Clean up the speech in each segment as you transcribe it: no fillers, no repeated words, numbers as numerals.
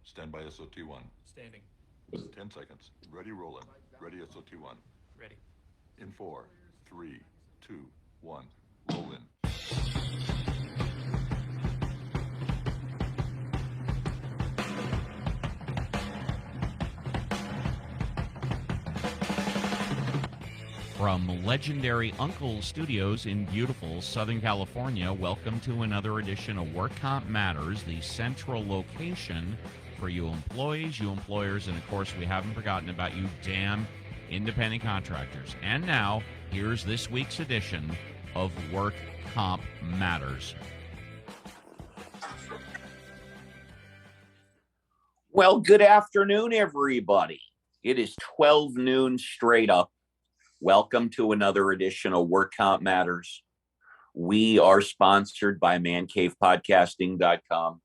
Stand by SOT1. Standing. 10 seconds. Ready, rolling. Ready, SOT1. Ready. In 4, 3, 2, 1. Roll in. From legendary Uncle Studios in beautiful Southern California, welcome to another edition of Work Comp Matters, the central location for you employees, you employers, and of course, we haven't forgotten about you damn independent contractors. And now, here's this week's edition of Work Comp Matters. Well, good afternoon, everybody. It is 12 noon straight up. Welcome to another edition of Work Comp Matters. We are sponsored by mancavepodcasting.com.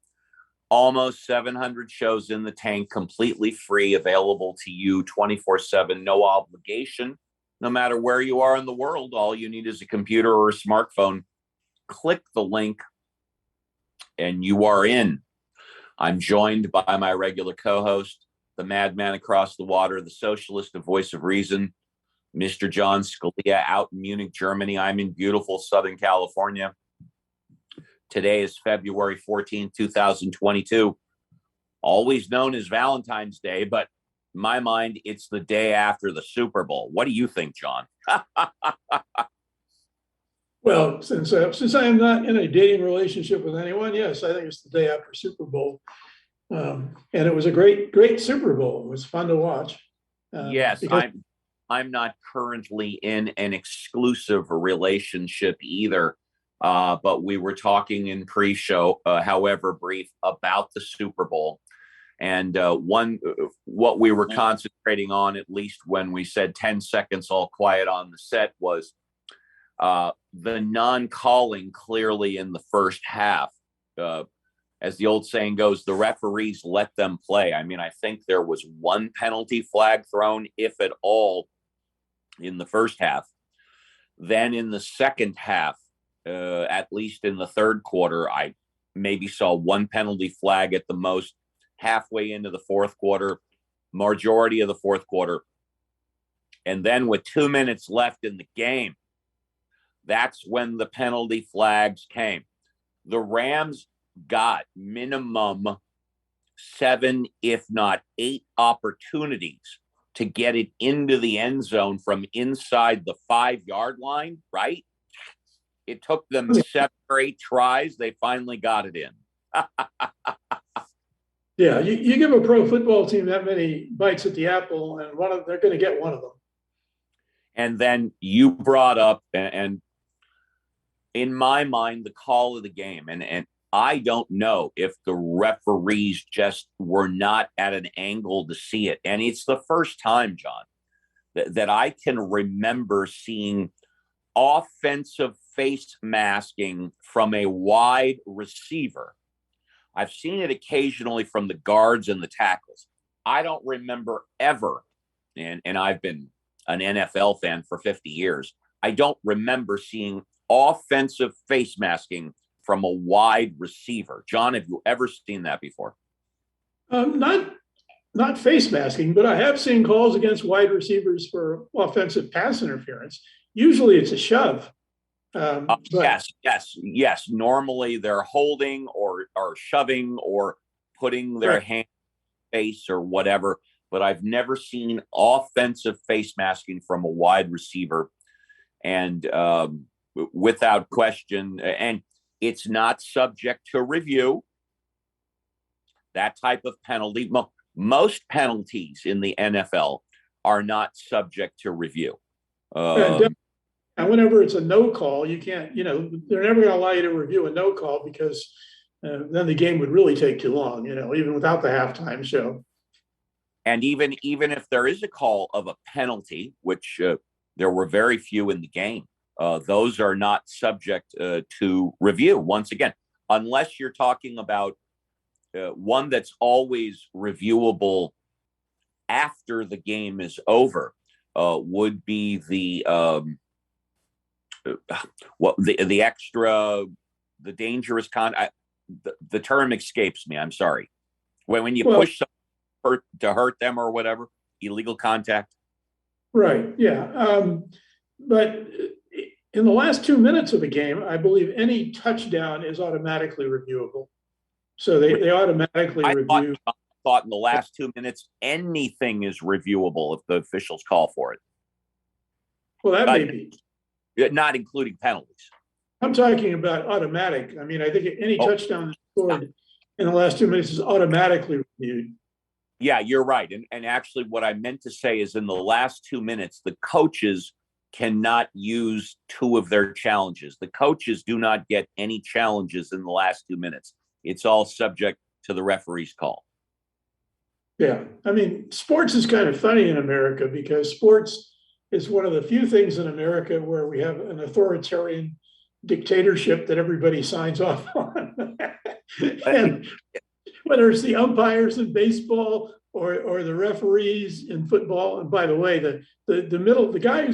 Almost 700 shows in the tank, completely free, available to you 24/7, no obligation. No matter where you are in the world, all you need is a computer or a smartphone. Click the link and you are in. I'm joined by my regular co-host, the madman across the water, the socialist, the voice of reason, Mr. John Scalia, out in Munich, Germany. I'm in beautiful Southern California. Today is February 14th, 2022, always known as Valentine's Day, but in my mind, it's the day after the Super Bowl. What do you think, John? Well, since I am not in a dating relationship with anyone, yes, I think it's the day after Super Bowl. And it was a great Super Bowl. It was fun to watch. Yes, because I'm not currently in an exclusive relationship either, but we were talking in pre-show, however brief, about the Super Bowl. And what we were concentrating on, at least when we said 10 seconds all quiet on the set, was the non-calling clearly in the first half. As the old saying goes, the referees let them play. I mean, I think there was one penalty flag thrown, if at all, in the first half. Then in the second half, at least in the third quarter, I maybe saw one penalty flag at the most, halfway into the fourth quarter, majority of the fourth quarter. And then with 2 minutes left in the game, that's when the penalty flags came. The Rams got minimum 7, if not 8 opportunities to get it into the end zone from inside the 5-yard line, right? It took them 7 or 8 tries. They finally got it in. Yeah, you give a pro football team that many bites at the apple, and they're going to get one of them. And then you brought up, and in my mind, the call of the game. And I don't know if the referees just were not at an angle to see it. And it's the first time, John, that I can remember seeing offensive face masking from a wide receiver. I've seen it occasionally from the guards and the tackles. I don't remember ever, and I've been an NFL fan for 50 years, I don't remember seeing offensive face masking from a wide receiver. John, have you ever seen that before? Not face masking, but I have seen calls against wide receivers for offensive pass interference. Usually it's a shove. Yes. Normally they're holding or shoving or putting their hand in face or whatever, but I've never seen offensive face masking from a wide receiver. And without question, and it's not subject to review. That type of penalty, most penalties in the NFL are not subject to review. And whenever it's a no call, you can't, they're never going to allow you to review a no call because then the game would really take too long, even without the halftime show. And even if there is a call of a penalty, which there were very few in the game, those are not subject to review. Once again, unless you're talking about one that's always reviewable after the game is over, would be the extra, the dangerous the term escapes me. I'm sorry. When you Well, push someone to hurt them or whatever, illegal contact. right, yeah. But in the last 2 minutes of a game, I believe any touchdown is automatically reviewable. So they automatically I review. thought in the last 2 minutes, anything is reviewable if the officials call for it. Well, that may be. Not including penalties. I'm talking about automatic. I mean, I think any touchdown scored in the last 2 minutes is automatically reviewed. Yeah, you're right. And actually, what I meant to say is in the last 2 minutes, the coaches cannot use two of their challenges. The coaches do not get any challenges in the last 2 minutes. It's all subject to the referee's call. Yeah. I mean, sports is kind of funny in America because sports is one of the few things in America where we have an authoritarian dictatorship that everybody signs off on. And whether it's the umpires in baseball or the referees in football, and by the way, the guy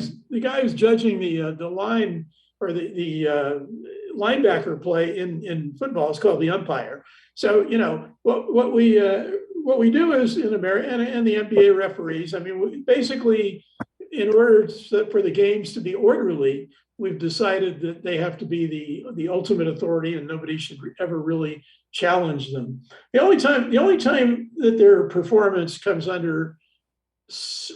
who's judging the line or the linebacker play in football is called the umpire. So what we do is in America and the NBA referees. I mean, basically, in order for the games to be orderly, we've decided that they have to be the ultimate authority, and nobody should ever really challenge them. The only time that their performance comes under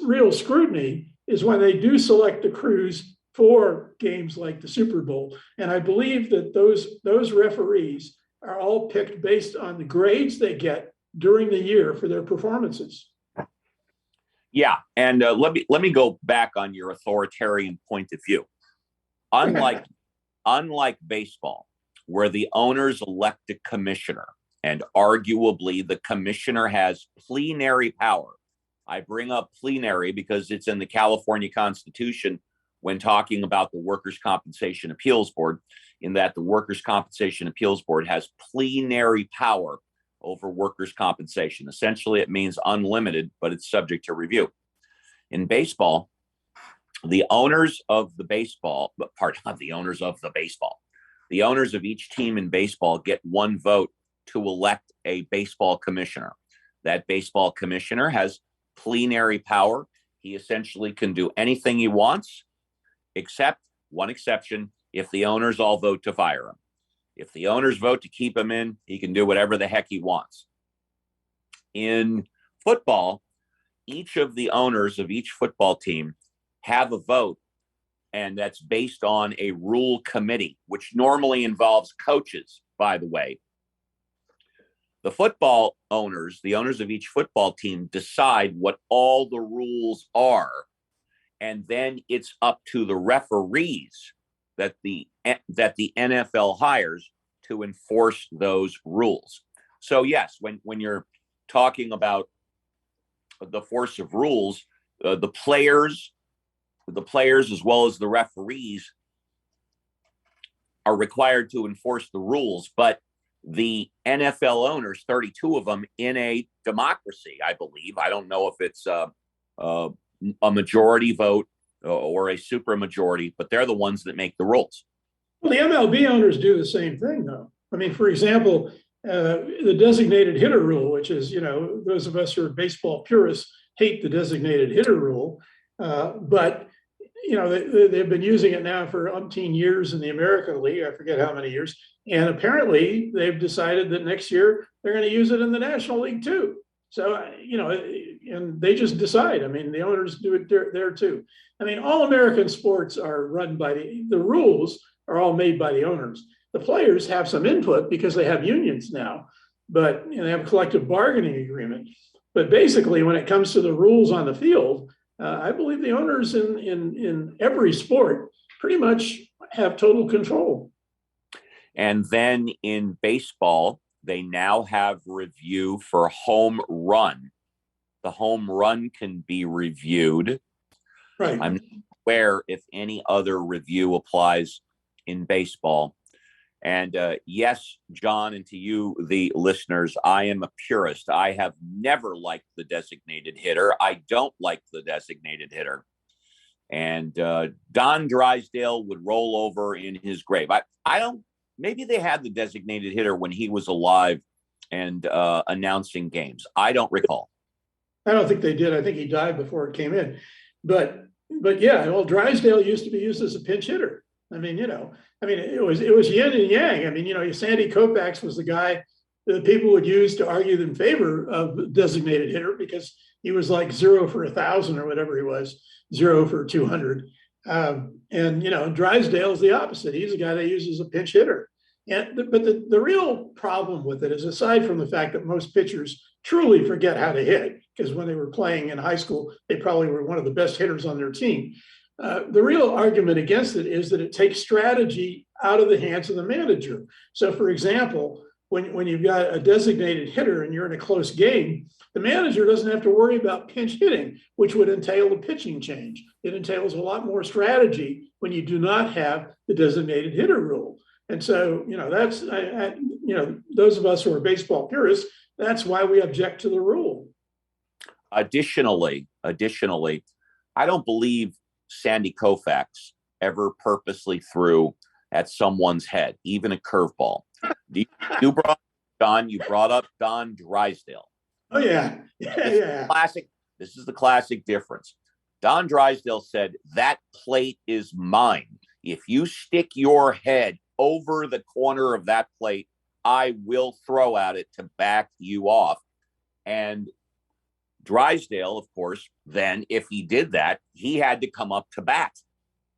real scrutiny is when they do select the crews for games like the Super Bowl. And I believe that those referees are all picked based on the grades they get during the year for their performances. Yeah, and let me go back on your authoritarian point of view. Unlike baseball, where the owners elect a commissioner, and arguably the commissioner has plenary power. I bring up plenary because it's in the California Constitution when talking about the Workers' Compensation Appeals Board, in that the Workers' Compensation Appeals Board has plenary power over workers' compensation. Essentially, it means unlimited, but it's subject to review. In baseball, the owners of each team in baseball get one vote to elect a baseball commissioner. That baseball commissioner has plenary power. He essentially can do anything he wants, except one exception: if the owners all vote to fire him. If the owners vote to keep him in, he can do whatever the heck he wants. In football, each of the owners of each football team have a vote, and that's based on a rule committee, which normally involves coaches, by the way. The football owners, the owners of each football team, decide what all the rules are, and then it's up to the referees that the NFL hires to enforce those rules. So yes, when you're talking about the force of rules, the players as well as the referees are required to enforce the rules, but the NFL owners, 32 of them in a democracy, I believe. I don't know if it's a majority vote or a super majority, but they're the ones that make the rules. Well, the MLB owners do the same thing, though. I mean, for example, the designated hitter rule, which is, those of us who are baseball purists hate the designated hitter rule, but they've been using it now for umpteen years in the American League. I forget how many years. And apparently they've decided that next year they're going to use it in the National League too. So, and they just decide. I mean, the owners do it there too. I mean, all American sports are run by the rules are all made by the owners. The players have some input because they have unions now, but they have a collective bargaining agreement. But basically, when it comes to the rules on the field, I believe the owners in every sport pretty much have total control. And then in baseball, they now have review for home run. The home run can be reviewed. Right. I'm not aware if any other review applies in baseball. And yes, John, and to you, the listeners, I am a purist. I have never liked the designated hitter. I don't like the designated hitter. And Don Drysdale would roll over in his grave. I don't, maybe they had the designated hitter when he was alive and announcing games? I don't recall. I don't think they did. I think he died before it came in. But yeah, well, Drysdale used to be used as a pinch hitter. I mean, it was yin and yang. I mean, Sandy Koufax was the guy that people would use to argue in favor of designated hitter because he was like 0 for 1,000 or whatever he was, 0 for 200. And Drysdale is the opposite. He's a guy they use as a pinch hitter. But the real problem with it is, aside from the fact that most pitchers truly forget how to hit, because when they were playing in high school, they probably were one of the best hitters on their team. The real argument against it is that it takes strategy out of the hands of the manager. So, for example, when you've got a designated hitter and you're in a close game, the manager doesn't have to worry about pinch hitting, which would entail a pitching change. It entails a lot more strategy when you do not have the designated hitter rule. And so, that's, those of us who are baseball purists, that's why we object to the rule. Additionally, I don't believe Sandy Koufax ever purposely threw at someone's head, even a curveball. You brought up Don Drysdale. Oh, yeah. Yeah. Classic. This is the classic difference. Don Drysdale said, "That plate is mine. If you stick your head over the corner of that plate, I will throw at it to back you off." And Drysdale, of course, then if he did that, he had to come up to bat.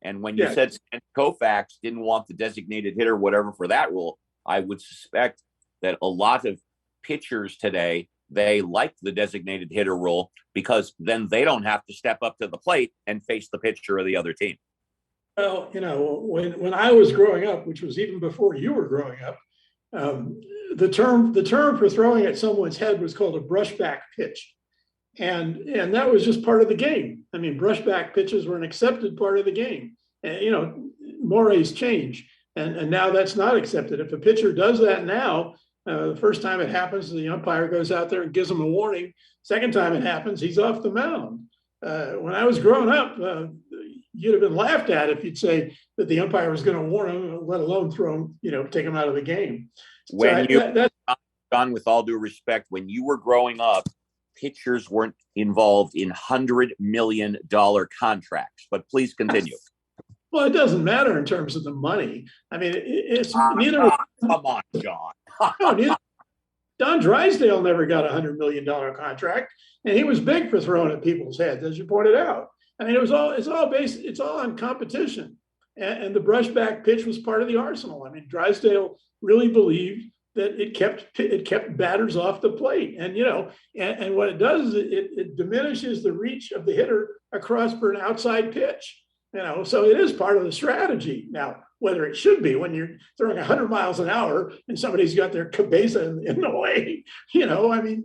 And when you said Koufax didn't want the designated hitter, whatever, for that rule, I would suspect that a lot of pitchers today, they like the designated hitter rule because then they don't have to step up to the plate and face the pitcher of the other team. Well, when I was growing up, which was even before you were growing up, the term for throwing at someone's head was called a brushback pitch. And that was just part of the game. I mean, brushback pitches were an accepted part of the game. And, mores change. And now that's not accepted. If a pitcher does that now, the first time it happens, the umpire goes out there and gives him a warning. Second time it happens, he's off the mound. When I was growing up, you'd have been laughed at if you'd say that the umpire was going to warn him, let alone throw him, take him out of the game. John, with all due respect, when you were growing up, pitchers weren't involved in $100 million contracts, but please continue. Well, it doesn't matter in terms of the money. I mean, it's neither. Come on, John. No, Don Drysdale never got a $100 million contract, and he was big for throwing at people's heads, as you pointed out. I mean, it's all on competition, and the brushback pitch was part of the arsenal. I mean, Drysdale really believed that it kept batters off the plate, and and what it does is it diminishes the reach of the hitter across for an outside pitch. So it is part of the strategy. Now, whether it should be when you're throwing 100 miles an hour and somebody's got their cabeza in the way, I mean,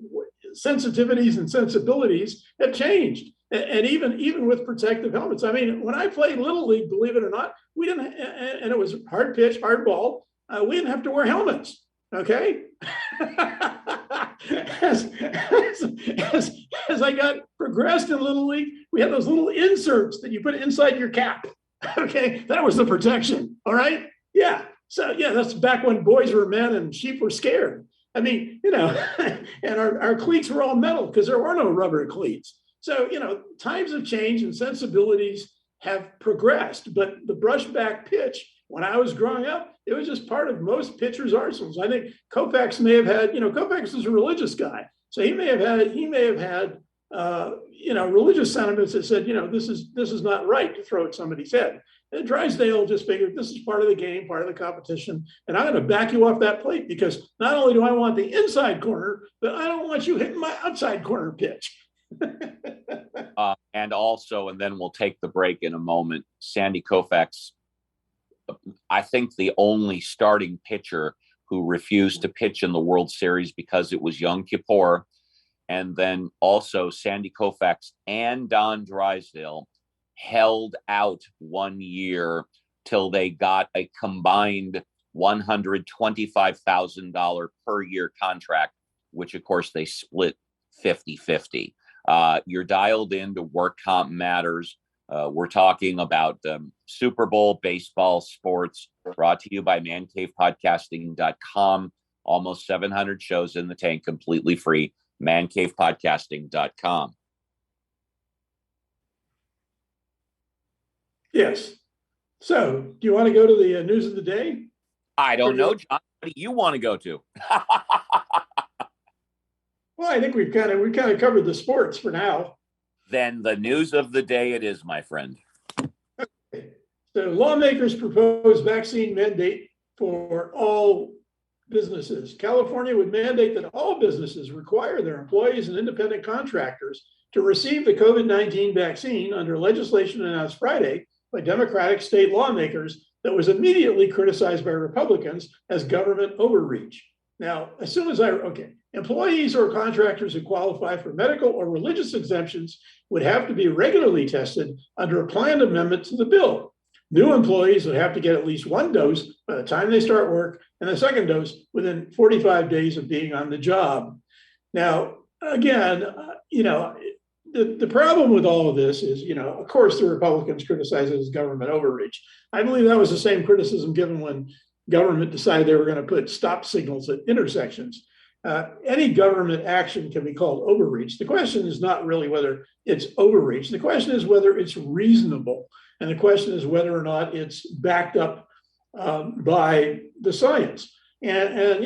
sensitivities and sensibilities have changed. And even with protective helmets. I mean, when I played Little League, believe it or not, we didn't, and it was hard pitch, hard ball. We didn't have to wear helmets. Okay. As I got progressed in Little League, we had those little inserts that you put inside your cap. Okay. That was the protection. All right. Yeah. So yeah, that's back when boys were men and sheep were scared. I mean, and our cleats were all metal because there were no rubber cleats. So, times have changed and sensibilities have progressed, but the brushback pitch, when I was growing up, it was just part of most pitchers' arsenals. I think Koufax may have had, Koufax is a religious guy. So he may have had, religious sentiments that said, this is not right to throw at somebody's head. And Drysdale just figured this is part of the game, part of the competition. And I'm going to back you off that plate because not only do I want the inside corner, but I don't want you hitting my outside corner pitch. And then we'll take the break in a moment. Sandy Koufax, I think the only starting pitcher who refused to pitch in the World Series because it was Yom Kippur. And then also Sandy Koufax and Don Drysdale held out 1 year till they got a combined $125,000 per year contract, which of course they split 50-50. You're dialed into Work Comp Matters. We're talking about Super Bowl, baseball, sports, brought to you by mancavepodcasting.com. Almost 700 shows in the tank, completely free. mancavepodcasting.com. Yes. So, do you want to go to the news of the day? I don't know, John. What do you want to go to? Well, I think we've kind of covered the sports for now. Then the news of the day it is, my friend. So, lawmakers propose vaccine mandate for all businesses. California would mandate that all businesses require their employees and independent contractors to receive the COVID-19 vaccine under legislation announced Friday by Democratic state lawmakers that was immediately criticized by Republicans as government overreach. Now, as soon as employees or contractors who qualify for medical or religious exemptions would have to be regularly tested under a planned amendment to the bill. New employees would have to get at least one dose by the time they start work, and the second dose within 45 days of being on the job. Now, again, the problem with all of this is, of course, the Republicans criticize it as government overreach. I believe that was the same criticism given when government decided they were going to put stop signals at intersections. Any government action can be called overreach. The question is not really whether it's overreach. The question is whether it's reasonable. And the question is whether or not it's backed up by the science. And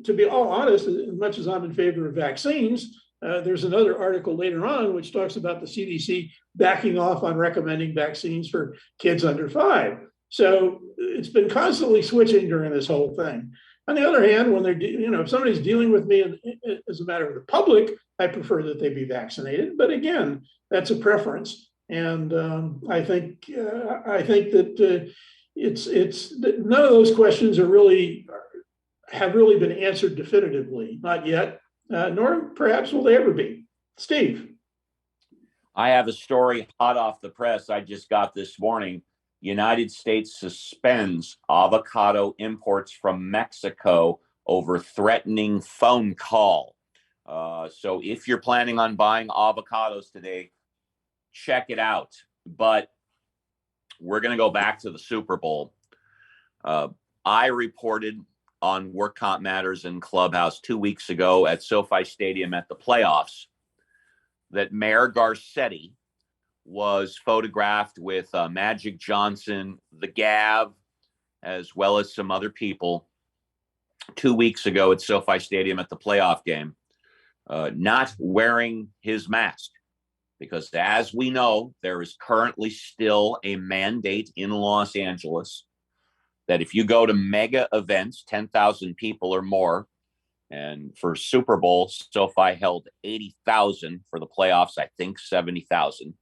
to be all honest, as much as I'm in favor of vaccines, there's another article later on which talks about the CDC backing off on recommending vaccines for kids under 5. So it's been constantly switching during this whole thing. On the other hand, when if somebody's dealing with me as a matter of the public, I prefer that they be vaccinated. But again, that's a preference. And I think that it's none of those questions have really been answered definitively, not yet, nor perhaps will they ever be. Steve, I have a story hot off the press I just got this morning. United States suspends avocado imports from Mexico over threatening phone call. So if you're planning on buying avocados today, check it out. But we're going to go back to the Super Bowl. I reported on Work Comp Matters in Clubhouse 2 weeks ago at SoFi Stadium at the playoffs that Mayor Garcetti was photographed with Magic Johnson, the Gav, as well as some other people 2 weeks ago at SoFi Stadium at the playoff game, not wearing his mask. Because as we know, there is currently still a mandate in Los Angeles that if you go to mega events, 10,000 people or more, and for Super Bowl, SoFi held 80,000. For the playoffs, I think 70,000.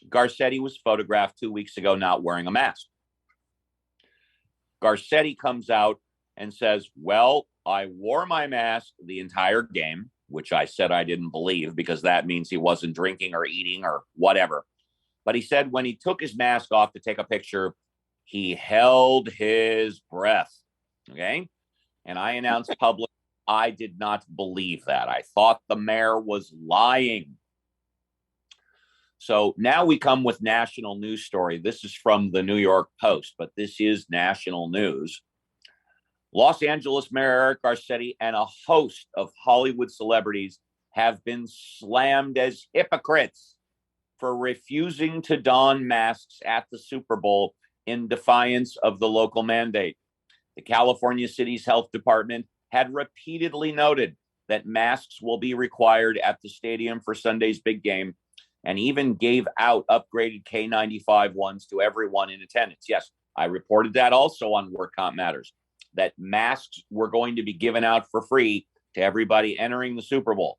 Garcetti was photographed 2 weeks ago not wearing a mask. Garcetti comes out and says, well, I wore my mask the entire game, which I said I didn't believe because that means he wasn't drinking or eating or whatever. But he said when he took his mask off to take a picture, he held his breath. Okay. And I announced publicly, I did not believe that. I thought the mayor was lying. So now we come with national news story. This is from the New York Post, but this is national news. Los Angeles Mayor Eric Garcetti and a host of Hollywood celebrities have been slammed as hypocrites for refusing to don masks at the Super Bowl in defiance of the local mandate. The California City's health department had repeatedly noted that masks will be required at the stadium for Sunday's big game, and even gave out upgraded K95 ones to everyone in attendance. Yes, I reported that also on Work Comp Matters, that masks were going to be given out for free to everybody entering the Super Bowl.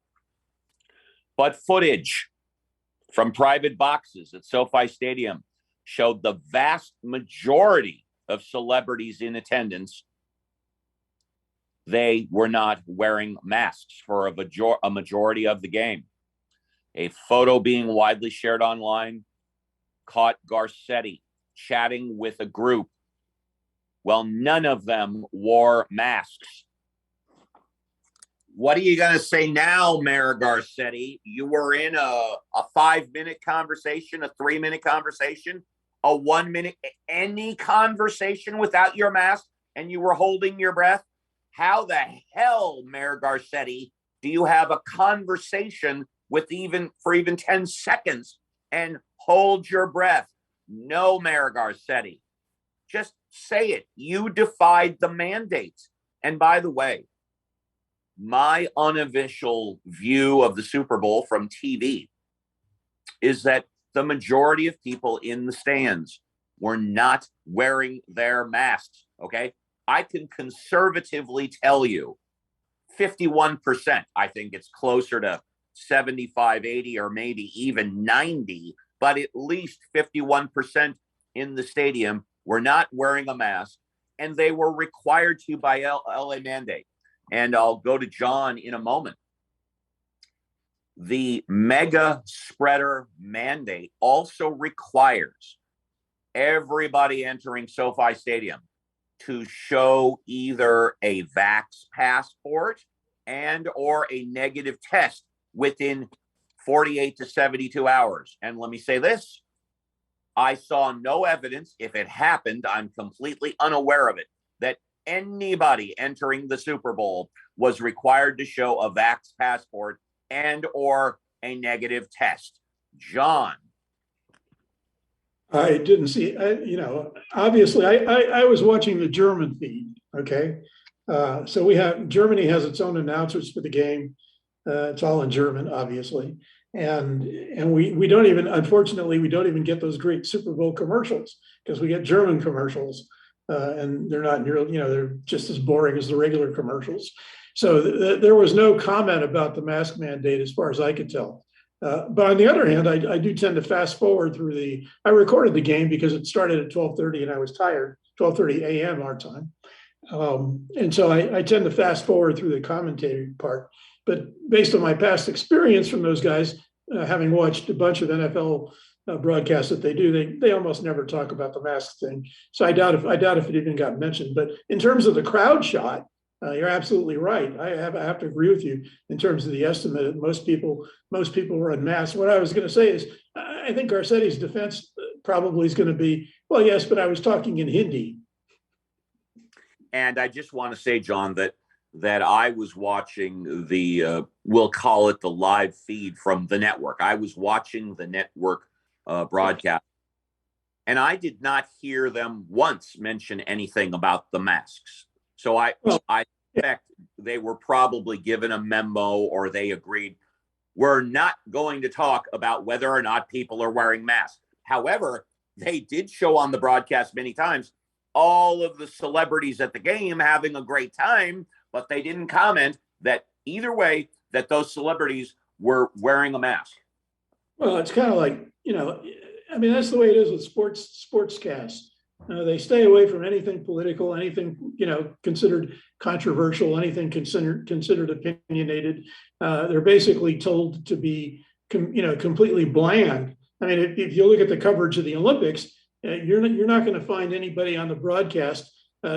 But footage from private boxes at SoFi Stadium showed the vast majority of celebrities in attendance, they were not wearing masks for a majority of the game. A photo being widely shared online caught Garcetti chatting with a group. Well, none of them wore masks. What are you going to say now, Mayor Garcetti? You were in a 5-minute conversation, a 3-minute conversation, a 1 minute, any conversation without your mask, and you were holding your breath? how the hell, Mayor Garcetti, do you have a conversation with even 10 seconds and hold your breath? No, Mayor Garcetti. Just say it. You defied the mandates. And by the way, my unofficial view of the Super Bowl from TV is that the majority of people in the stands were not wearing their masks. Okay. I can conservatively tell you 51%. I think it's closer to 75, 80, or maybe even 90, but at least 51% in the stadium were not wearing a mask, and they were required to by LA mandate. And I'll go to John in a moment. The mega spreader mandate also requires everybody entering SoFi Stadium to show either a vax passport and or a negative test within 48 to 72 hours. And let me say this, I saw no evidence, if it happened, I'm completely unaware of it, that anybody entering the Super Bowl was required to show a vax passport and or a negative test. John. I didn't see, obviously I was watching the German feed. Okay. So Germany has its own announcers for the game. It's all in German, obviously. And we don't even, unfortunately, we don't even get those great Super Bowl commercials because we get German commercials and they're not nearly, they're just as boring as the regular commercials. So there was no comment about the mask mandate as far as I could tell. But on the other hand, I do tend to fast forward through I recorded the game because it started at 12:30 and I was tired, 12:30 a.m. our time. And so I tend to fast forward through the commentary part. But based on my past experience from those guys, having watched a bunch of NFL broadcasts that they do, they almost never talk about the mask thing. So I doubt if it even got mentioned. But in terms of the crowd shot, you're absolutely right. I have to agree with you in terms of the estimate. Most people were unmasked. What I was going to say is, I think Garcetti's defense probably is going to be, well, yes, but I was talking in Hindi. And I just want to say, John, that I was watching we'll call it the live feed from the network. I was watching the network broadcast, and I did not hear them once mention anything about the masks. So I expect they were probably given a memo or they agreed, we're not going to talk about whether or not people are wearing masks. However, they did show on the broadcast many times all of the celebrities at the game having a great time, but they didn't comment that either way that those celebrities were wearing a mask. Well, it's kind of like, that's the way it is with sportscasts. They stay away from anything political, anything, considered controversial, anything considered opinionated. They're basically told to be, completely bland. I mean, if you look at the coverage of the Olympics, you're not going to find anybody on the broadcast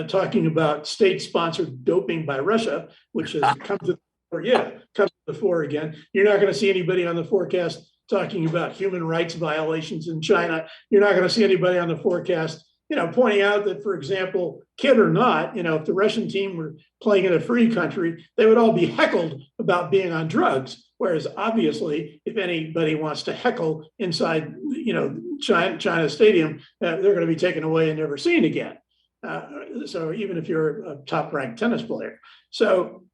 talking about state-sponsored doping by Russia, which has come to the fore again. You're not going to see anybody on the forecast talking about human rights violations in China. You're not going to see anybody on the forecast, pointing out that, for example, kid or not, if the Russian team were playing in a free country, they would all be heckled about being on drugs. Whereas obviously, if anybody wants to heckle inside, China Stadium, they're going to be taken away and never seen again. So even if you're a top-ranked tennis player, so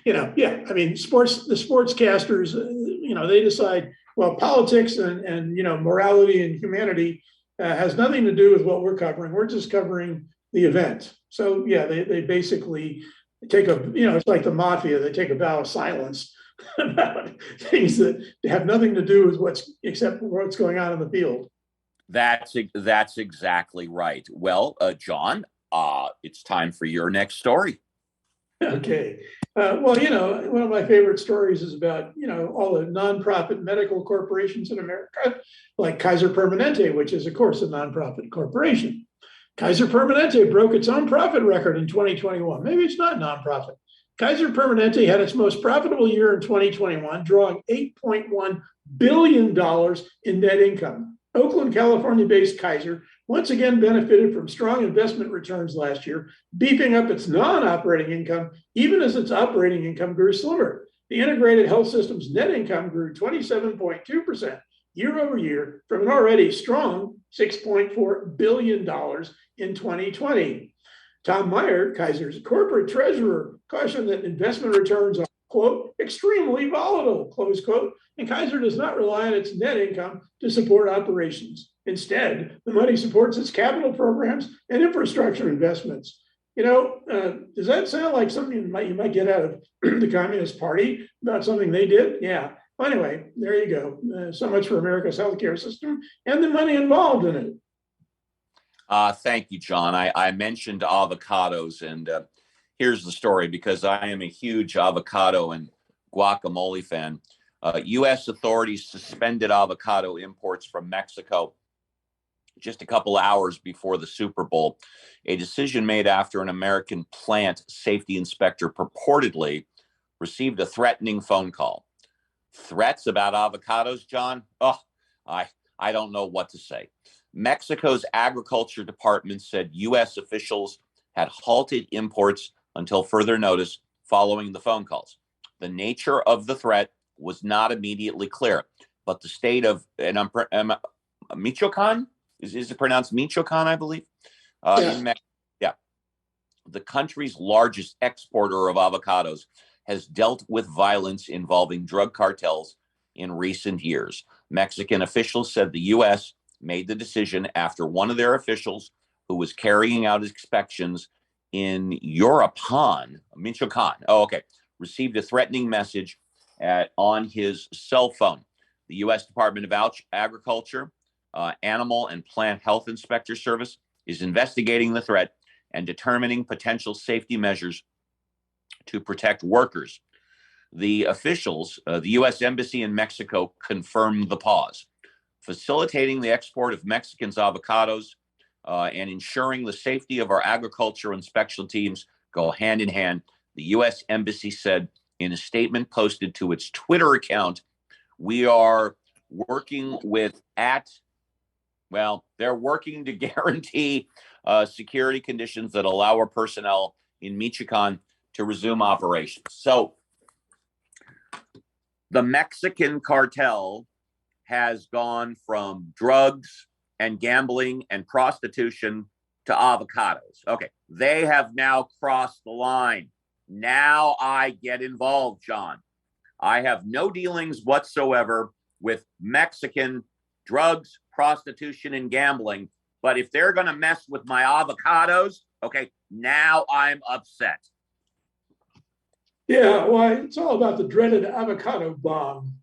the sportscasters, they decide. Well, politics and morality and humanity has nothing to do with what we're covering. We're just covering the event. So yeah, they basically take it's like the mafia. They take a vow of silence about things that have nothing to do with except what's going on in the field. That's exactly right. Well, John, it's time for your next story. Okay. Well, one of my favorite stories is about, all the nonprofit medical corporations in America, like Kaiser Permanente, which is, of course, a nonprofit corporation. Kaiser Permanente broke its own profit record in 2021. Maybe it's not nonprofit. Kaiser Permanente had its most profitable year in 2021, drawing $8.1 billion in net income. Oakland, California-based Kaiser once again benefited from strong investment returns last year, beefing up its non-operating income, even as its operating income grew slimmer. The integrated health system's net income grew 27.2% year over year from an already strong $6.4 billion in 2020. Tom Meyer, Kaiser's corporate treasurer, cautioned that investment returns are, quote, extremely volatile, close quote, and Kaiser does not rely on its net income to support operations. Instead, the money supports its capital programs and infrastructure investments. Does that sound like something you might get out of the Communist Party about something they did? Yeah. Well, anyway, there you go. So much for America's healthcare system and the money involved in it. Thank you, John. I mentioned avocados, and here's the story, because I am a huge avocado and guacamole fan. U.S. authorities suspended avocado imports from Mexico just a couple hours before the Super Bowl, a decision made after an American plant safety inspector purportedly received a threatening phone call. Threats about avocados, John? Oh, I don't know what to say. Mexico's agriculture department said U.S. officials had halted imports until further notice following the phone calls. The nature of the threat was not immediately clear, but the state of Michoacan, is it pronounced Michoacan, I believe? Yeah. The country's largest exporter of avocados has dealt with violence involving drug cartels in recent years. Mexican officials said the U.S. made the decision after one of their officials, who was carrying out inspections in Michoacan, received a threatening message on his cell phone. The U.S. Department of Agriculture, Animal and Plant Health Inspector Service is investigating the threat and determining potential safety measures to protect workers. The officials, the U.S. Embassy in Mexico, confirmed the pause. Facilitating the export of Mexicans' avocados and ensuring the safety of our agriculture inspection teams go hand in hand, the U.S. Embassy said in a statement posted to its Twitter account. We are working they're working to guarantee security conditions that allow our personnel in Michoacan to resume operations. So the Mexican cartel has gone from drugs and gambling and prostitution to avocados. Okay, they have now crossed the line. Now I get involved, John. I have no dealings whatsoever with Mexican drugs, prostitution, and gambling. But if they're going to mess with my avocados, okay, now I'm upset. Yeah, well, it's all about the dreaded avocado bomb,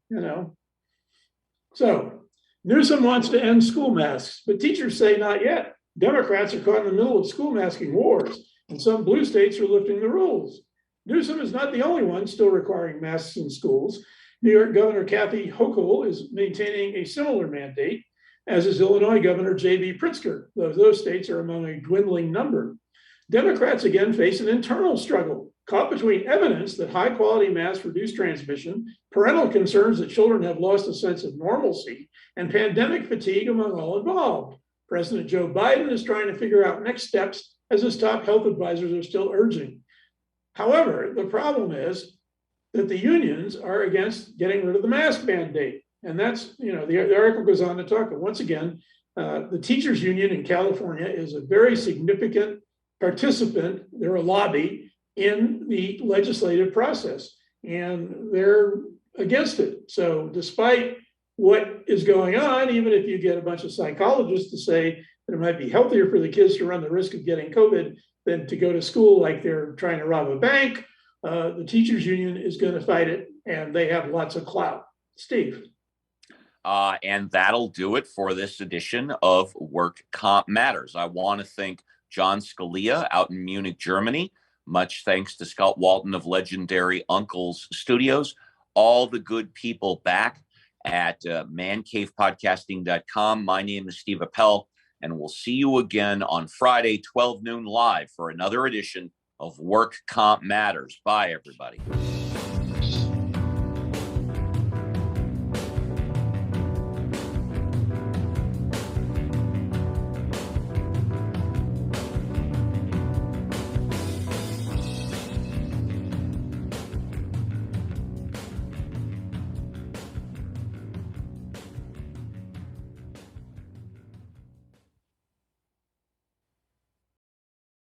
So Newsom wants to end school masks, but teachers say not yet. Democrats are caught in the middle of school masking wars, and some blue states are lifting the rules. Newsom is not the only one still requiring masks in schools. New York Governor Kathy Hochul is maintaining a similar mandate, as is Illinois Governor J.B. Pritzker, though those states are among a dwindling number. Democrats again face an internal struggle, caught between evidence that high-quality masks reduce transmission, parental concerns that children have lost a sense of normalcy, and pandemic fatigue among all involved. President Joe Biden is trying to figure out next steps, as his top health advisors are still urging. However, the problem is that the unions are against getting rid of the mask mandate. And that's, the article goes on to talk. And once again, the teachers union in California is a very significant participant. They're a lobby in the legislative process, and they're against it. So despite what is going on, even if you get a bunch of psychologists to say that it might be healthier for the kids to run the risk of getting COVID than to go to school like they're trying to rob a bank, the teachers union is going to fight it, and they have lots of clout. Steve. And that'll do it for this edition of Work Comp Matters. I want to thank John Scalia out in Munich, Germany. Much thanks to Scott Walton of legendary Uncle's Studios. All the good people back at mancavepodcasting.com. My name is Steve Appel, and we'll see you again on Friday, 12 noon live for another edition of Work Comp Matters. Bye, everybody.